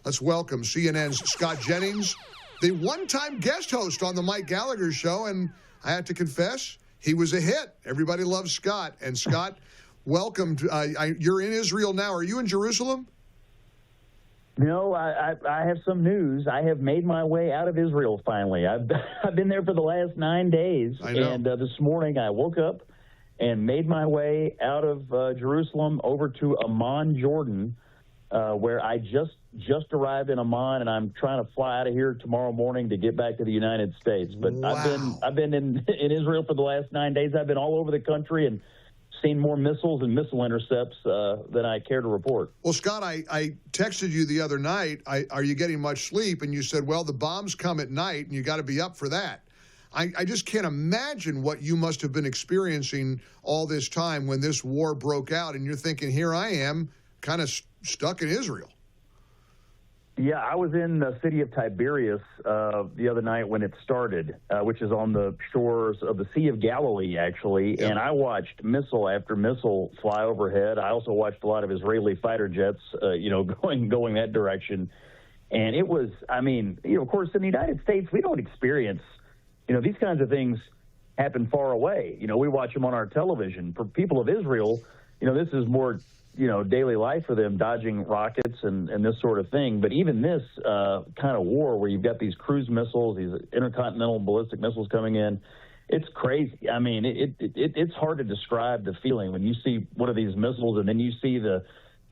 Let's welcome CNN's Scott Jennings, the one-time guest host on the Mike Gallagher Show, and I have to confess, he was a hit. Everybody loves Scott. And Scott, welcome. You're in Israel now. Are you in Jerusalem? No, I have some news. I have made my way out of Israel finally. I've been there for the last 9 days, and this morning I woke up and made my way out of Jerusalem over to Amman, Jordan, where I just arrived in Amman, and I'm trying to fly out of here tomorrow morning to get back to the United States. But wow. I've been in Israel for the last 9 days. I've been all over the country and seen more missiles and missile intercepts than I care to report. Well, Scott, I texted you the other night, are you getting much sleep? And you said, well, the bombs come at night, and you got to be up for that. I just can't imagine what you must have been experiencing all this time when this war broke out, and you're thinking, here I am, kind of stuck in Israel. Yeah, I was in the city of Tiberias the other night when it started, which is on the shores of the Sea of Galilee, actually, and I watched missile after missile fly overhead. I also watched a lot of Israeli fighter jets, going that direction. And it was, of course, in the United States, we don't experience, these kinds of things happen far away. We watch them on our television. For people of Israel, this is more daily life for them, dodging rockets and this sort of thing. But even this kind of war where you've got these cruise missiles, these intercontinental ballistic missiles coming in, it's crazy. It's hard to describe the feeling when you see one of these missiles and then you see the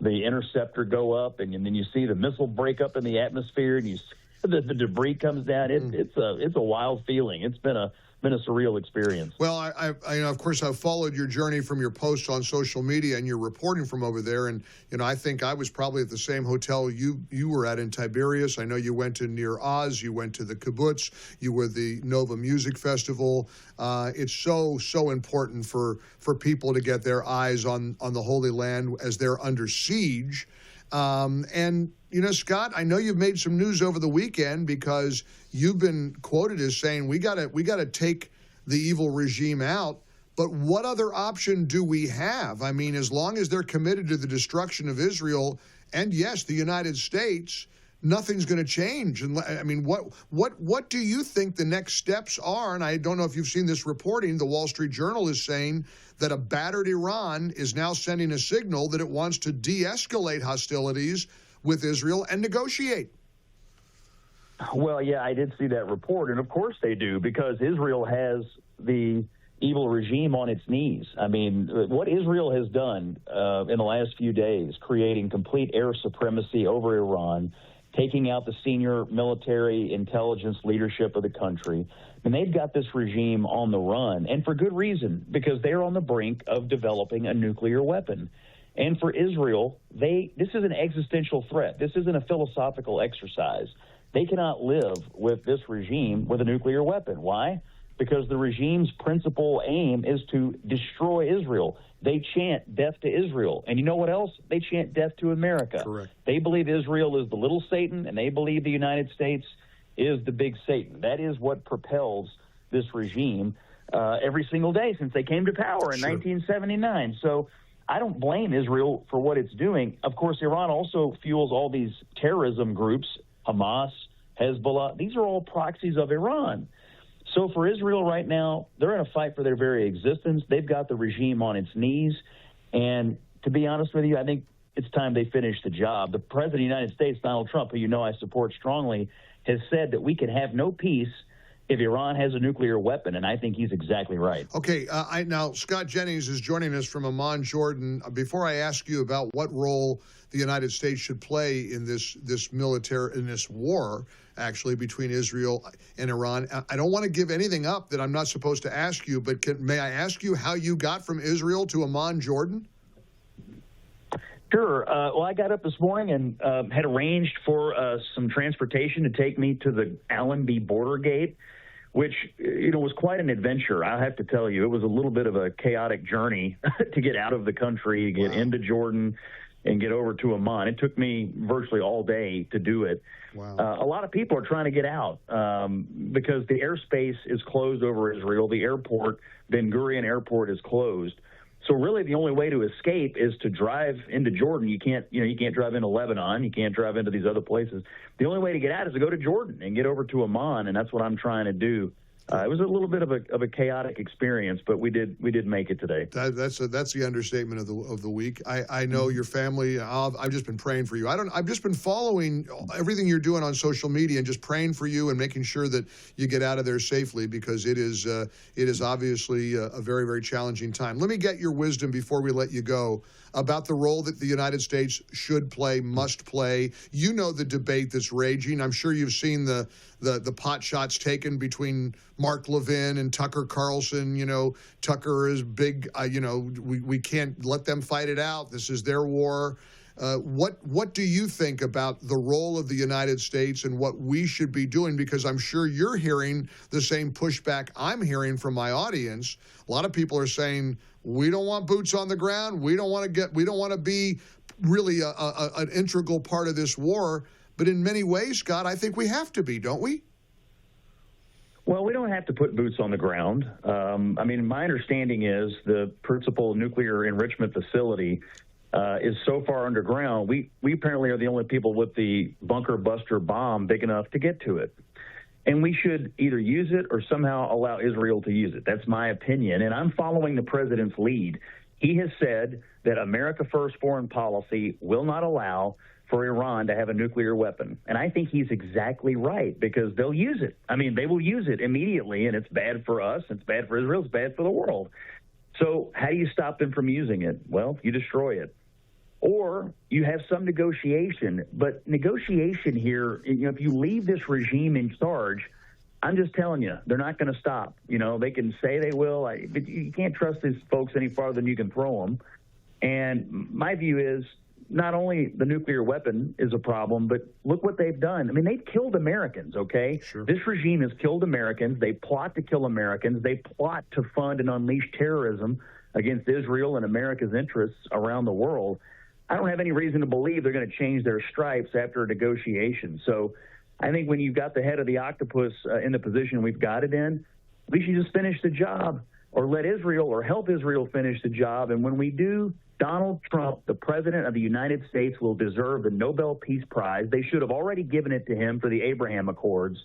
interceptor go up and then you see the missile break up in the atmosphere and you see the debris comes down. It's a wild feeling. It's been a surreal experience. Well, I of course, I've followed your journey from your posts on social media and your reporting from over there. And, I think I was probably at the same hotel you were at in Tiberias. I know you went to Nir Oz, you went to the kibbutz, you were the Nova Music Festival. It's so important for people to get their eyes on the Holy Land as they're under siege. And, Scott, I know you've made some news over the weekend because you've been quoted as saying we got to take the evil regime out. But what other option do we have? As long as they're committed to the destruction of Israel and, yes, the United States, nothing's going to change. And what do you think the next steps are? And I don't know if you've seen this reporting. The Wall Street Journal is saying that a battered Iran is now sending a signal that it wants to de-escalate hostilities with Israel and negotiate. Well, yeah, I did see that report, and of course they do, because Israel has the evil regime on its knees. What Israel has done in the last few days, creating complete air supremacy over Iran, taking out the senior military intelligence leadership of the country, and they've got this regime on the run, and for good reason, because they're on the brink of developing a nuclear weapon. And for Israel, this is an existential threat. This isn't a philosophical exercise. They cannot live with this regime with a nuclear weapon. Why? Because the regime's principal aim is to destroy Israel. They chant death to Israel. And you know what else? They chant death to America. Correct. They believe Israel is the little Satan, and they believe the United States is the big Satan. That is what propels this regime every single day since they came to power in 1979. So I don't blame Israel for what it's doing. Of course, Iran also fuels all these terrorism groups, Hamas, Hezbollah. These are all proxies of Iran. So for Israel right now, they're in a fight for their very existence. They've got the regime on its knees. And to be honest with you, I think it's time they finish the job. The President of the United States, Donald Trump, who you know I support strongly, has said that we can have no peace if Iran has a nuclear weapon, and I think he's exactly right. Okay, now Scott Jennings is joining us from Amman, Jordan. Before I ask you about what role the United States should play in this war, actually, between Israel and Iran, I don't want to give anything up that I'm not supposed to ask you, but may I ask you how you got from Israel to Amman, Jordan? Sure. Well, I got up this morning and had arranged for some transportation to take me to the Allenby border gate, which, was quite an adventure. I have to tell you, it was a little bit of a chaotic journey to get out of the country, to get into Jordan and get over to Amman. It took me virtually all day to do it. Wow. A lot of people are trying to get out because the airspace is closed over Israel. The airport, Ben Gurion Airport, is closed. So really the only way to escape is to drive into Jordan. You can't drive into Lebanon. You can't drive into these other places. The only way to get out is to go to Jordan and get over to Amman, and that's what I'm trying to do. It was a little bit of a chaotic experience, but we did make it today. That's the understatement of the week. I know your family. I've just been praying for you. I've just been following everything you're doing on social media and just praying for you and making sure that you get out of there safely, because it is obviously a very, very challenging time. Let me get your wisdom before we let you go about the role that the United States should play, must play. You know the debate that's raging. I'm sure you've seen the pot shots taken between Mark Levin and Tucker Carlson. You know, Tucker is big. We can't let them fight it out. This is their war. What do you think about the role of the United States and what we should be doing? Because I'm sure you're hearing the same pushback I'm hearing from my audience. A lot of people are saying, we don't want boots on the ground. We don't want to be really an integral part of this war. But in many ways, Scott, I think we have to be, don't we? Well, we don't have to put boots on the ground. My understanding is the principal nuclear enrichment facility is so far underground. We apparently are the only people with the bunker buster bomb big enough to get to it. And we should either use it or somehow allow Israel to use it. That's my opinion. And I'm following the president's lead. He has said that America First foreign policy will not allow for Iran to have a nuclear weapon. And I think he's exactly right, because they'll use it. They will use it immediately, and it's bad for us, it's bad for Israel, it's bad for the world. So how do you stop them from using it? Well, you destroy it. Or you have some negotiation. But negotiation here, if you leave this regime in charge, I'm just telling you, they're not going to stop. They can say they will, but you can't trust these folks any farther than you can throw them. And my view is, not only the nuclear weapon is a problem, but look what they've done. They've killed Americans, okay? Sure. This regime has killed Americans. They plot to kill Americans. They plot to fund and unleash terrorism against Israel and America's interests around the world. I don't have any reason to believe they're going to change their stripes after a negotiation. So I think when you've got the head of the octopus in the position we've got it in, we should just finish the job, or let Israel or help Israel finish the job. And when we do, Donald Trump, the president of the United States, will deserve the Nobel Peace Prize. They should have already given it to him for the Abraham Accords.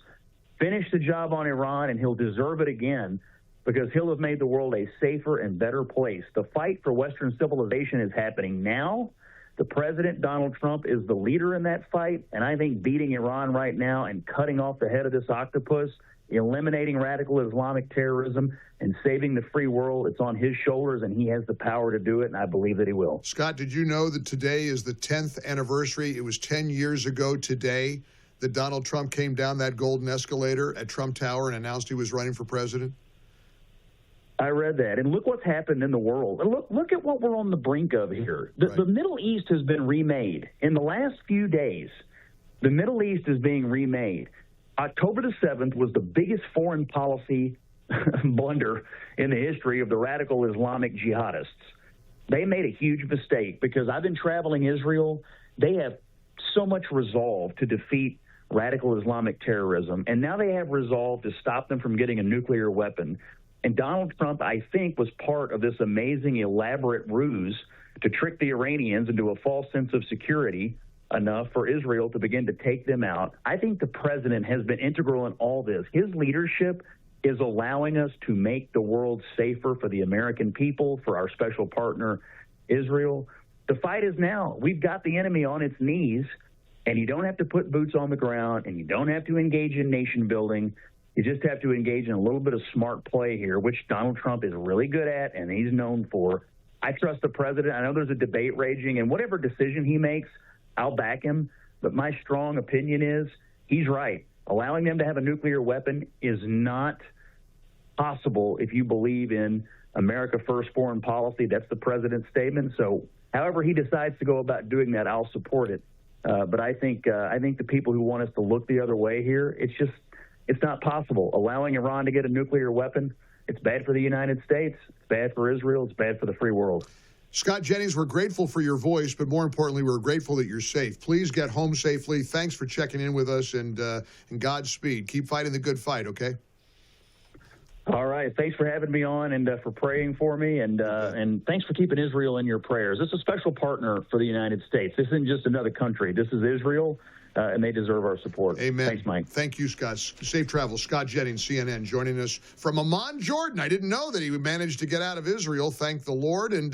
Finish the job on Iran, and he'll deserve it again, because he'll have made the world a safer and better place. The fight for Western civilization is happening now. The president, Donald Trump, is the leader in that fight, and I think beating Iran right now and cutting off the head of this octopus, eliminating radical Islamic terrorism, and saving the free world, it's on his shoulders, and he has the power to do it, and I believe that he will. Scott, did you know that today is the 10th anniversary? It was 10 years ago today that Donald Trump came down that golden escalator at Trump Tower and announced he was running for president? I read that, and look what's happened in the world. And look at what we're on the brink of here. The Middle East has been remade. In the last few days, the Middle East is being remade. October the 7th was the biggest foreign policy blunder in the history of the radical Islamic jihadists. They made a huge mistake, because I've been traveling Israel. They have so much resolve to defeat radical Islamic terrorism, and now they have resolve to stop them from getting a nuclear weapon. And Donald Trump, I think, was part of this amazing, elaborate ruse to trick the Iranians into a false sense of security enough for Israel to begin to take them out. I think the president has been integral in all this. His leadership is allowing us to make the world safer for the American people, for our special partner, Israel. The fight is now. We've got the enemy on its knees, and you don't have to put boots on the ground, and you don't have to engage in nation building. You just have to engage in a little bit of smart play here, which Donald Trump is really good at and he's known for. I trust the president. I know there's a debate raging, and whatever decision he makes, I'll back him. But my strong opinion is he's right. Allowing them to have a nuclear weapon is not possible if you believe in America First foreign policy. That's the president's statement. So however he decides to go about doing that, I'll support it. But I think the people who want us to look the other way here, it's not possible. Allowing Iran to get a nuclear weapon, it's bad for the United States, it's bad for Israel, it's bad for the free world. Scott Jennings, we're grateful for your voice, but more importantly, we're grateful that you're safe. Please get home safely. Thanks for checking in with us, and Godspeed. Keep fighting the good fight, okay? All right. guys. Thanks for having me on and for praying for me, and thanks for keeping Israel in your prayers. This is a special partner for the United States. This isn't just another country. This is Israel, and they deserve our support. Amen. Thanks, Mike. Thank you, Scott. Safe travel. Scott Jennings, CNN, joining us from Amman, Jordan. I didn't know that he managed to get out of Israel. Thank the Lord. And